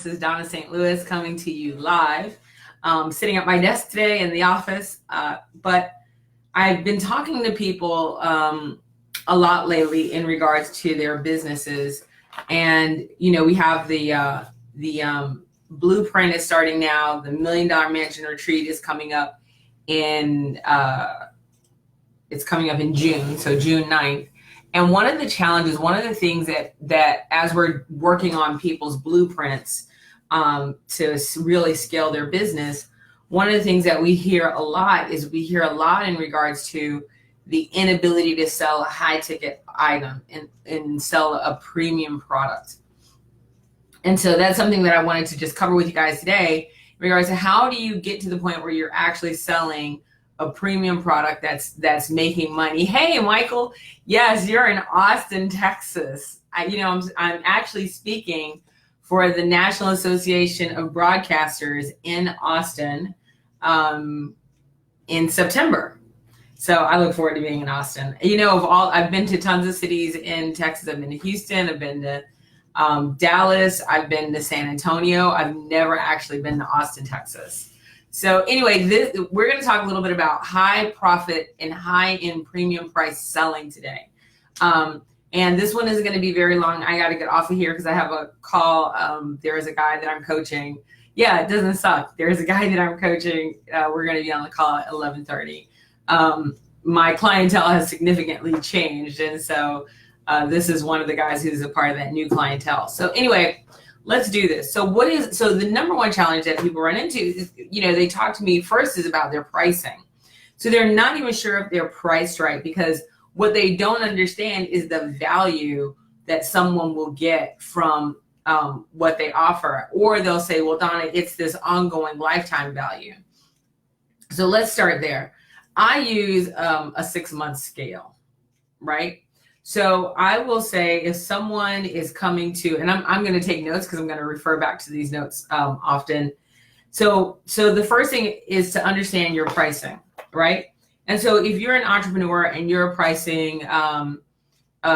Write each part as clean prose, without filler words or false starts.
This is Dawnna St. Louis coming to you live. Sitting at my desk today in the office, but I've been talking to people a lot lately in regards to their businesses, and we have the blueprint is starting now. The $1 Million Mansion Retreat is coming up in June, so June 9th. And one of the challenges, one of the things that as we're working on people's blueprints to really scale their business, one of the things that we hear a lot in regards to the inability to sell a high ticket item and sell a premium product. And so that's something that I wanted to just cover with you guys today in regards to how do you get to the point where you're actually selling a premium product that's making money. Hey, Michael, yes, you're in Austin, Texas. I'm actually speaking for the National Association of Broadcasters in Austin in September. So I look forward to being in Austin. I've been to tons of cities in Texas. I've been to Houston. I've been to Dallas. I've been to San Antonio. I've never actually been to Austin, Texas. So anyway, we're going to talk a little bit about high profit and high end premium price selling today. And this one isn't going to be very long. I got to get off of here because I have a call. There is a guy that I'm coaching. Yeah, it doesn't suck. There's a guy that I'm coaching. We're going to be on the call at 11:30. My clientele has significantly changed. And so this is one of the guys who's a part of that new clientele. So anyway, let's do this. So the number one challenge that people run into is, they talk to me first is about their pricing. So they're not even sure if they're priced right, because what they don't understand is the value that someone will get from what they offer. Or they'll say, well, Dawnna, it's this ongoing lifetime value. So let's start there. I use a 6-month scale, right? So I will say if someone is coming to, and I'm going to take notes because I'm going to refer back to these notes often. So the first thing is to understand your pricing, right? And so if you're an entrepreneur and you're pricing a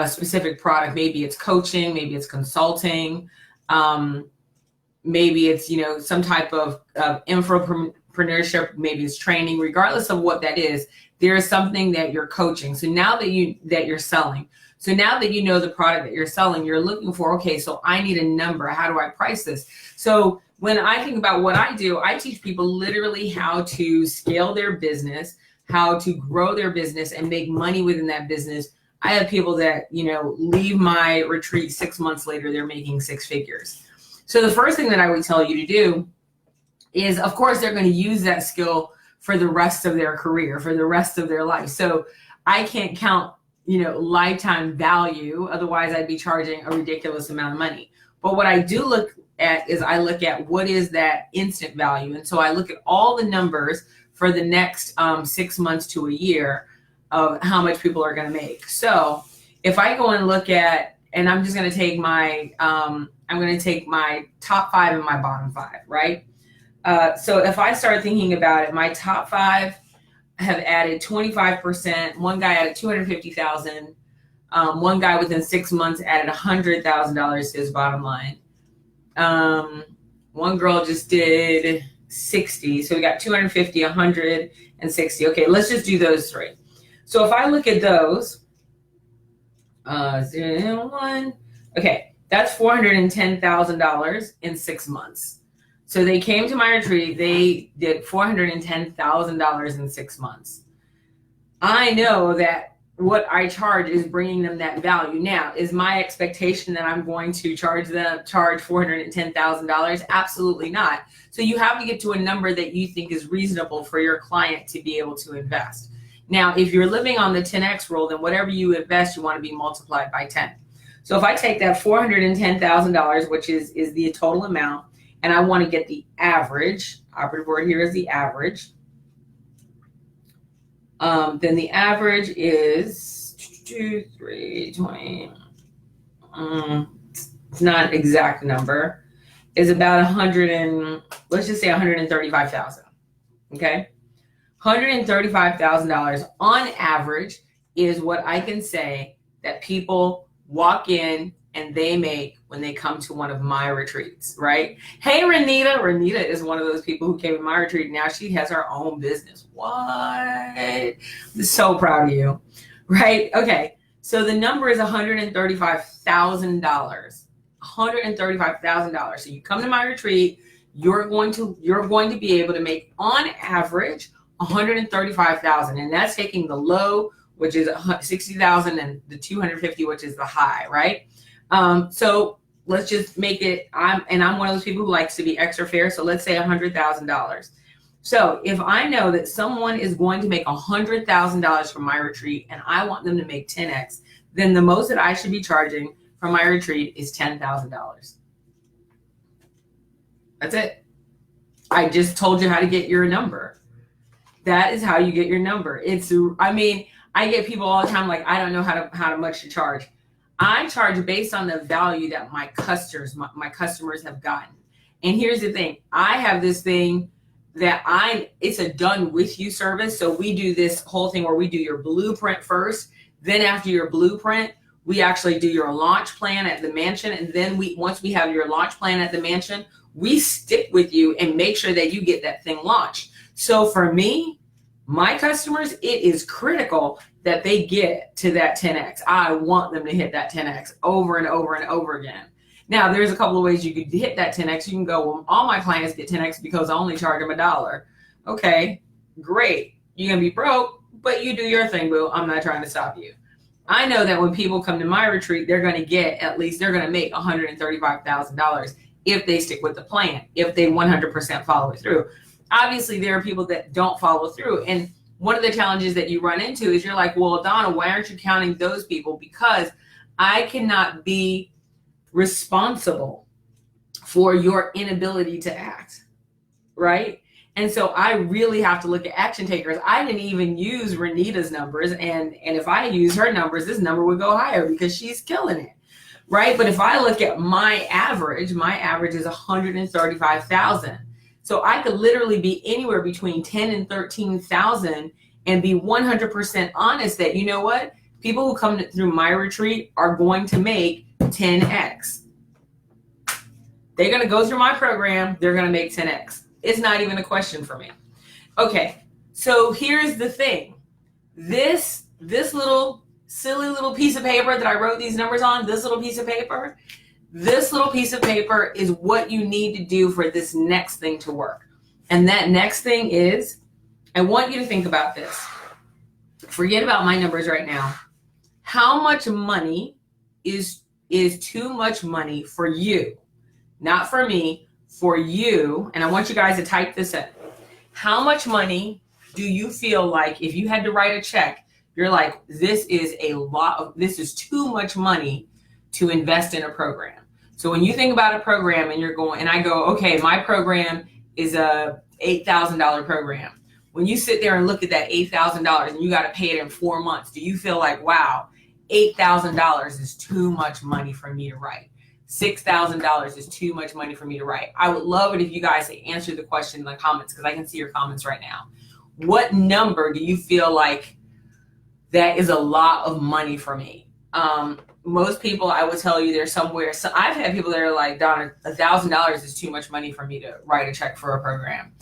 specific product, maybe it's coaching, maybe it's consulting, maybe it's, some type of infopreneurship, maybe it's training, regardless of what that is, there is something that you're coaching. So now that you're selling, so now that you know the product that you're selling, you're looking for, okay, so I need a number. How do I price this? So when I think about what I do, I teach people literally how to scale their business, how to grow their business and make money within that business. I have people that, leave my retreat 6 months later, they're making 6 figures. So the first thing that I would tell you to do is, of course, they're going to use that skill for the rest of their career, for the rest of their life. So I can't count, lifetime value. Otherwise, I'd be charging a ridiculous amount of money. But what I do look at is I look at what is that instant value. And so I look at all the numbers for the next 6 months to a year of how much people are going to make. So if I go and look at, and I'm just going to take my top 5 and my bottom 5, right? So if I start thinking about it, my top 5 have added 25%. One guy added $250,000. One guy within 6 months added $100,000 to his bottom line. One girl just did 60. So we got 250, 100, and 60. Okay, let's just do those 3. So if I look at those, 0, 1, okay, that's $410,000 in 6 months. So they came to my retreat, they did $410,000 in 6 months. I know that what I charge is bringing them that value. Now, is my expectation that I'm going to charge $410,000? Absolutely not. So you have to get to a number that you think is reasonable for your client to be able to invest. Now, if you're living on the 10X rule, then whatever you invest, you want to be multiplied by 10. So if I take that $410,000, which is the total amount, and I want to get the average, operative word here is the average, then the average is 2, 3, 20. It's not an exact number. Is about let's just say 135,000. Okay, $135,000 on average is what I can say that people walk in and they make when they come to one of my retreats, right? Hey, Renita. Renita is one of those people who came to my retreat. Now she has her own business. What? I'm so proud of you, right? Okay. So the number is $135,000. $135,000. So you come to my retreat, you're going to be able to make on average $135,000, and that's taking the low, which is $60,000, and the $250,000, which is the high, right? So let's just make it. I'm one of those people who likes to be extra fair. So let's say $100,000. So if I know that someone is going to make $100,000 from my retreat, and I want them to make 10x, then the most that I should be charging from my retreat is $10,000. That's it. I just told you how to get your number. That is how you get your number. I get people all the time like, I don't know how much to charge. I charge based on the value that my customers have gotten. And here's the thing. I have this thing that it's a done with you service. So we do this whole thing where we do your blueprint first. Then after your blueprint, we actually do your launch plan at the mansion. And then once we have your launch plan at the mansion, we stick with you and make sure that you get that thing launched. So for me, my customers, it is critical that they get to that 10x. I want them to hit that 10x over and over and over again. Now, there's a couple of ways you could hit that 10x. You can go, well, all my clients get 10x because I only charge them $1. Okay, great. You're going to be broke, but you do your thing, boo. I'm not trying to stop you. I know that when people come to my retreat, they're going to get they're going to make $135,000 if they stick with the plan, if they 100% follow it through. Obviously, there are people that don't follow through. And one of the challenges that you run into is you're like, well, Dawnna, why aren't you counting those people? Because I cannot be responsible for your inability to act, right? And so I really have to look at action takers. I didn't even use Renita's numbers. And if I use her numbers, this number would go higher because she's killing it, right? But if I look at my average is 135,000. So I could literally be anywhere between 10 and 13,000 and be 100% honest that, you know what? People who come through my retreat are going to make 10x. They're going to go through my program. They're going to make 10x. It's not even a question for me. Okay. So here's the thing. This little silly little piece of paper that I wrote these numbers on, this little piece of paper is what you need to do for this next thing to work. And that next thing is, I want you to think about this. Forget about my numbers right now. How much money is too much money for you? Not for me, for you. And I want you guys to type this in. How much money do you feel like if you had to write a check, you're like, this is too much money to invest in a program? So when you think about a program and I go, okay, my program is a $8,000 program. When you sit there and look at that $8,000 and you got to pay it in 4 months, do you feel like, wow, $8,000 is too much money for me to write? $6,000 is too much money for me to write? I would love it if you guys answer the question in the comments, because I can see your comments right now. What number do you feel like that is a lot of money for me? Most people, I will tell you, they're somewhere. So I've had people that are like, Dawnna, $1,000 is too much money for me to write a check for a program.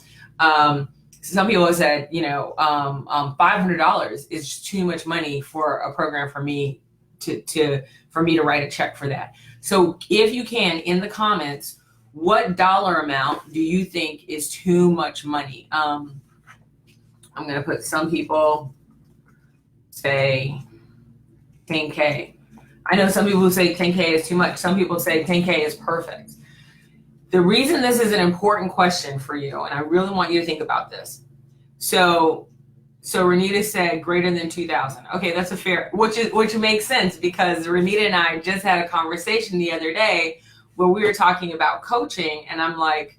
Some people have said, $500 is too much money for a program for me to write a check for that. So if you can, in the comments, what dollar amount do you think is too much money? I'm going to put, some people say 10K. I know some people say 10K is too much. Some people say 10K is perfect. The reason this is an important question for you, and I really want you to think about this. So Renita said greater than 2,000. Okay, that's a fair, which makes sense, because Renita and I just had a conversation the other day where we were talking about coaching, and I'm like,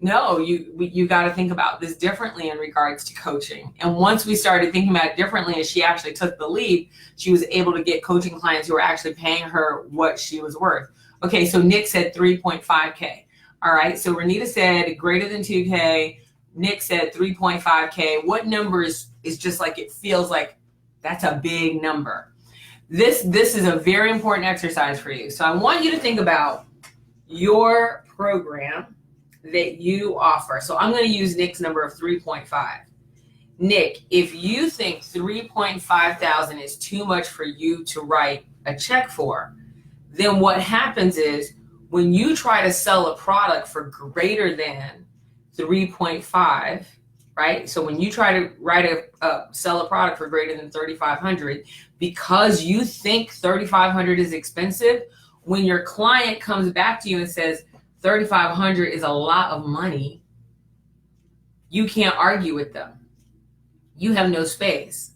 no, you got to think about this differently in regards to coaching. And once we started thinking about it differently, and she actually took the leap, she was able to get coaching clients who were actually paying her what she was worth. Okay, so Nick said 3.5K. All right, so Renita said greater than 2K. Nick said 3.5K. What number is just like, it feels like that's a big number? this is a very important exercise for you. So I want you to think about your program that you offer. So I'm going to use Nick's number of 3.5. Nick, if you think 3.5 thousand is too much for you to write a check for, then what happens is when you try to sell a product for greater than 3.5, right? So when you try to sell a product for greater than 3,500, because you think 3,500 is expensive, when your client comes back to you and says 3,500 is a lot of money, you can't argue with them. You have no space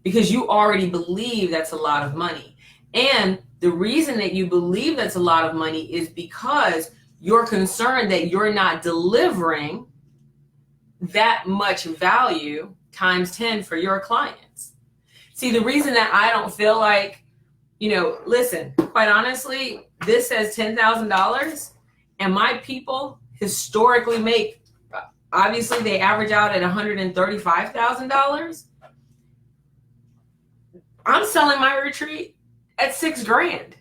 because you already believe that's a lot of money. And the reason that you believe that's a lot of money is because you're concerned that you're not delivering that much value times 10 for your clients. See, the reason that I don't feel like, listen, quite honestly, this says $10,000 and my people historically make, obviously they average out at $135,000. I'm selling my retreat at $6,000.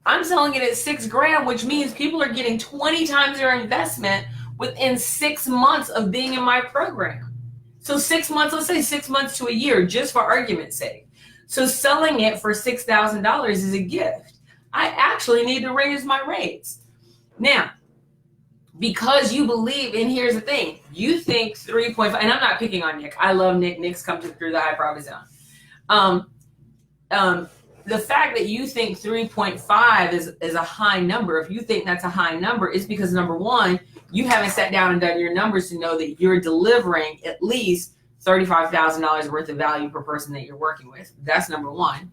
I'm selling it at $6,000, which means people are getting 20 times their investment within 6 months of being in my program. So 6 months, let's say 6 months to a year, just for argument's sake. So selling it for $6,000 is a gift. I actually need to raise my rates. Now, because you believe, and here's the thing, you think 3.5, and I'm not picking on Nick. I love Nick. Nick's come through the high profit zone. The fact that you think 3.5 is a high number, if you think that's a high number, is because number one, you haven't sat down and done your numbers to know that you're delivering at least $35,000 worth of value per person that you're working with. That's number one.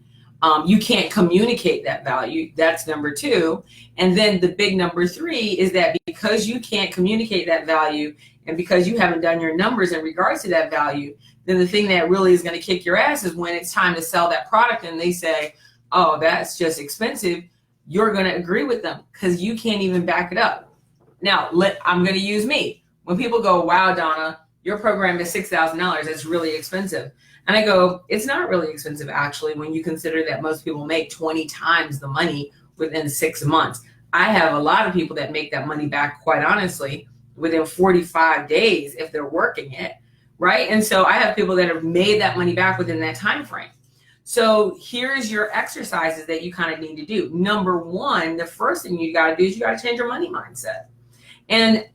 You can't communicate that value. That's number two. And then the big number three is that because you can't communicate that value and because you haven't done your numbers in regards to that value, then the thing that really is going to kick your ass is when it's time to sell that product and they say, oh, that's just expensive. You're going to agree with them because you can't even back it up. Now, I'm going to use me. When people go, wow, Dawnna, your program is $6,000. That's really expensive. And I go, it's not really expensive, actually, when you consider that most people make 20 times the money within 6 months. I have a lot of people that make that money back, quite honestly, within 45 days if they're working it, right? And so I have people that have made that money back within that time frame. So here's your exercises that you kind of need to do. Number one, the first thing you got to do is you got to change your money mindset. And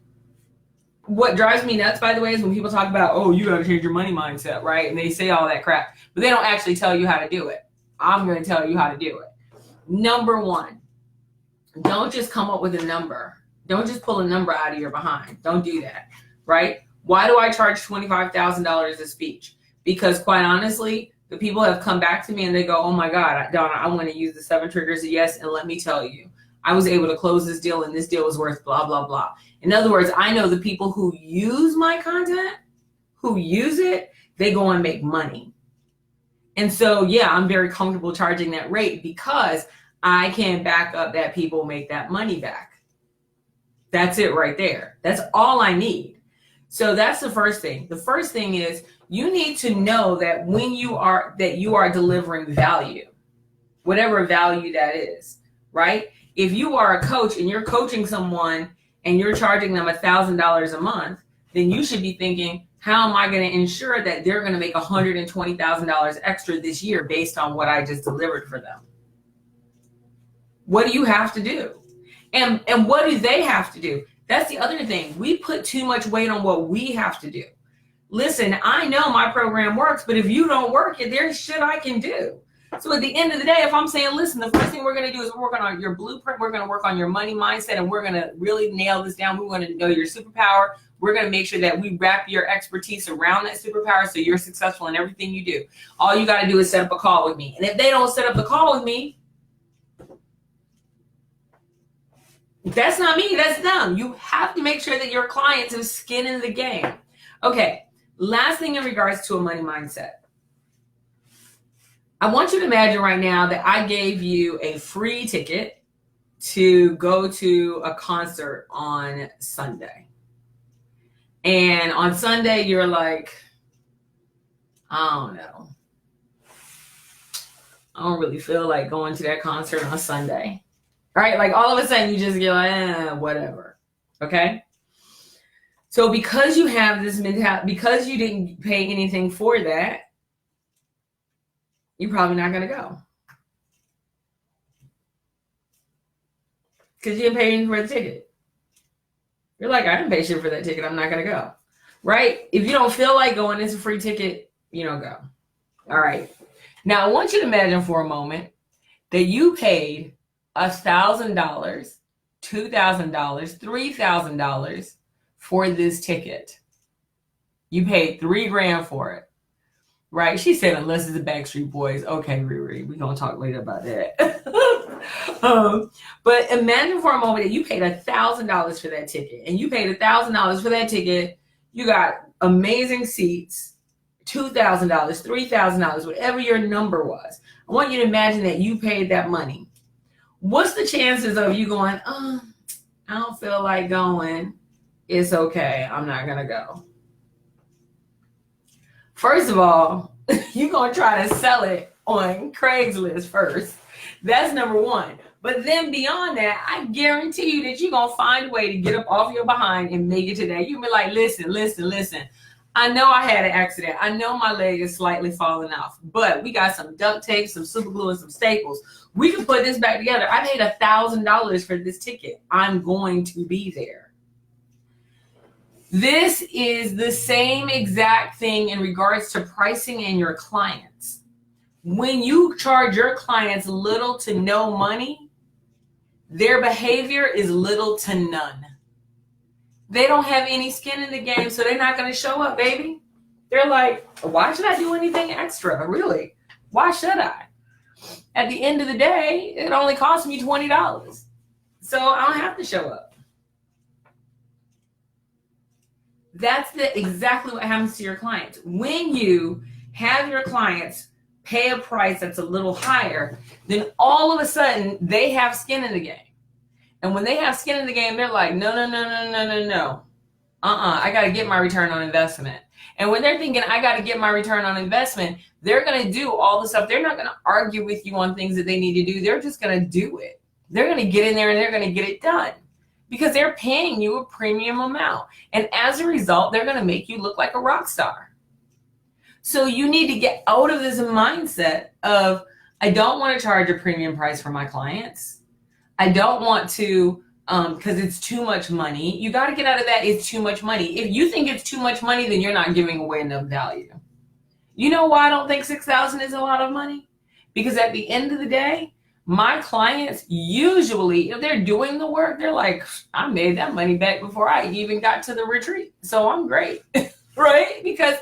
what drives me nuts, by the way, is when people talk about, oh, you got to change your money mindset, right? And they say all that crap, but they don't actually tell you how to do it. I'm going to tell you how to do it. Number one, don't just come up with a number. Don't just pull a number out of your behind. Don't do that, right? Why do I charge $25,000 a speech? Because quite honestly, the people have come back to me and they go, oh my God, Dawnna, I want to use the 7 triggers of yes. And let me tell you, I was able to close this deal and this deal was worth blah, blah, blah. In other words, I know the people who use my content, who use it, they go and make money. And so, yeah, I'm very comfortable charging that rate because I can back up that people make that money back. That's it right there. That's all I need. So that's the first thing. The first thing is you need to know that when you are delivering value, whatever value that is, right? If you are a coach and you're coaching someone and you're charging them $1,000 a month, then you should be thinking, how am I going to ensure that they're going to make $120,000 extra this year based on what I just delivered for them? What do you have to do? And what do they have to do? That's the other thing. We put too much weight on what we have to do. Listen, I know my program works, but if you don't work it, there's shit I can do. So at the end of the day, if I'm saying, listen, the first thing we're going to do is work on your blueprint. We're going to work on your money mindset, and we're going to really nail this down. We want to know your superpower. We're going to make sure that we wrap your expertise around that superpower so you're successful in everything you do. All you got to do is set up a call with me. And if they don't set up the call with me, that's not me, that's them. You have to make sure that your clients have skin in the game. Okay, last thing in regards to a money mindset. I want you to imagine right now that I gave you a free ticket to go to a concert on Sunday. And on Sunday, you're like, I don't know. I don't really feel like going to that concert on Sunday. Right? Like all of a sudden you just get like, whatever. Okay? So because you have this mentality, because you didn't pay anything for that, you're probably not going to go. Because you didn't pay anything for the ticket. You're like, I didn't pay shit for that ticket. I'm not going to go. Right? If you don't feel like going, it's a free ticket, you don't go. All right. Now, I want you to imagine for a moment that you paid $1,000, $2,000, $3,000 for this ticket. You paid $3,000 for it. Right? She said, unless it's the Backstreet Boys. Okay, Riri, we're going to talk later about that. But imagine for a moment that you paid $1,000 for that ticket. And you paid $1,000 for that ticket. You got amazing seats, $2,000, $3,000, whatever your number was. I want you to imagine that you paid that money. What's the chances of you going, I don't feel like going. It's okay. I'm not going to go. First of all, you're going to try to sell it on Craigslist first. That's number one. But then beyond that, I guarantee you that you're going to find a way to get up off your behind and make it today. You'll be like, listen. I know I had an accident. I know my leg is slightly falling off, but we got some duct tape, some super glue, and some staples. We can put this back together. I paid $1,000 for this ticket. I'm going to be there. This is the same exact thing in regards to pricing and your clients. When you charge your clients little to no money, their behavior is little to none. They don't have any skin in the game, so they're not going to show up, baby. They're like, why should I do anything extra? Really? Why should I? At the end of the day, it only cost me $20. So I don't have to show up. That's exactly what happens to your clients. When you have your clients pay a price that's a little higher, then all of a sudden they have skin in the game. And when they have skin in the game, they're like, no. I got to get my return on investment. And when they're thinking, I got to get my return on investment, they're going to do all the stuff. They're not going to argue with you on things that they need to do. They're just going to do it. They're going to get in there and they're going to get it done because they're paying you a premium amount. And as a result, they're going to make you look like a rock star. So you need to get out of this mindset of, I don't want to charge a premium price for my clients. I don't want to, because it's too much money. You got to get out of that. It's too much money. If you think it's too much money, then you're not giving away enough value. You know why I don't think $6,000 is a lot of money? Because at the end of the day, my clients usually, if they're doing the work, they're like, I made that money back before I even got to the retreat. So I'm great, right? Because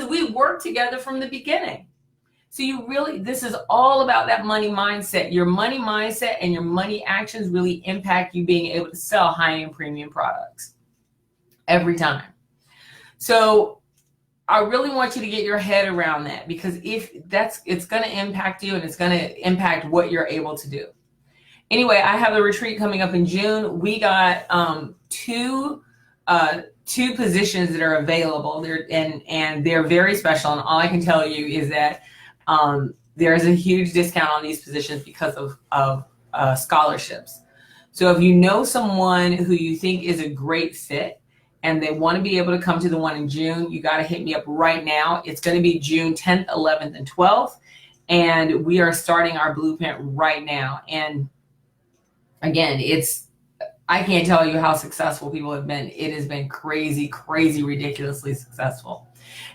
we worked together from the beginning. So this is all about that money mindset. Your money mindset and your money actions really impact you being able to sell high-end premium products every time. So I really want you to get your head around that, because it's going to impact you and it's going to impact what you're able to do. Anyway, I have the retreat coming up in June. We got two positions that are available. They're very special. And all I can tell you is that there's a huge discount on these positions because of scholarships. So if you know someone who you think is a great fit and they want to be able to come to the one in June, you got to hit me up right now. It's going to be June 10th, 11th, and 12th. And we are starting our blueprint right now. And again, I can't tell you how successful people have been. It has been crazy, ridiculously successful.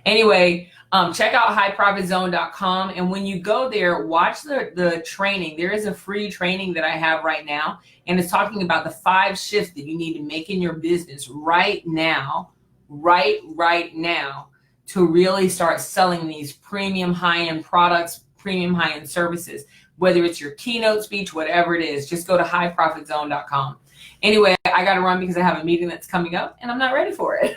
Anyway, check out highprofitzone.com. And when you go there, watch the training. There is a free training that I have right now. And it's talking about the 5 shifts that you need to make in your business right now, right now, to really start selling these premium high-end products, premium high-end services, whether it's your keynote speech, whatever it is. Just go to highprofitzone.com. Anyway, I got to run because I have a meeting that's coming up and I'm not ready for it.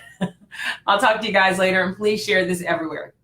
I'll talk to you guys later, and please share this everywhere.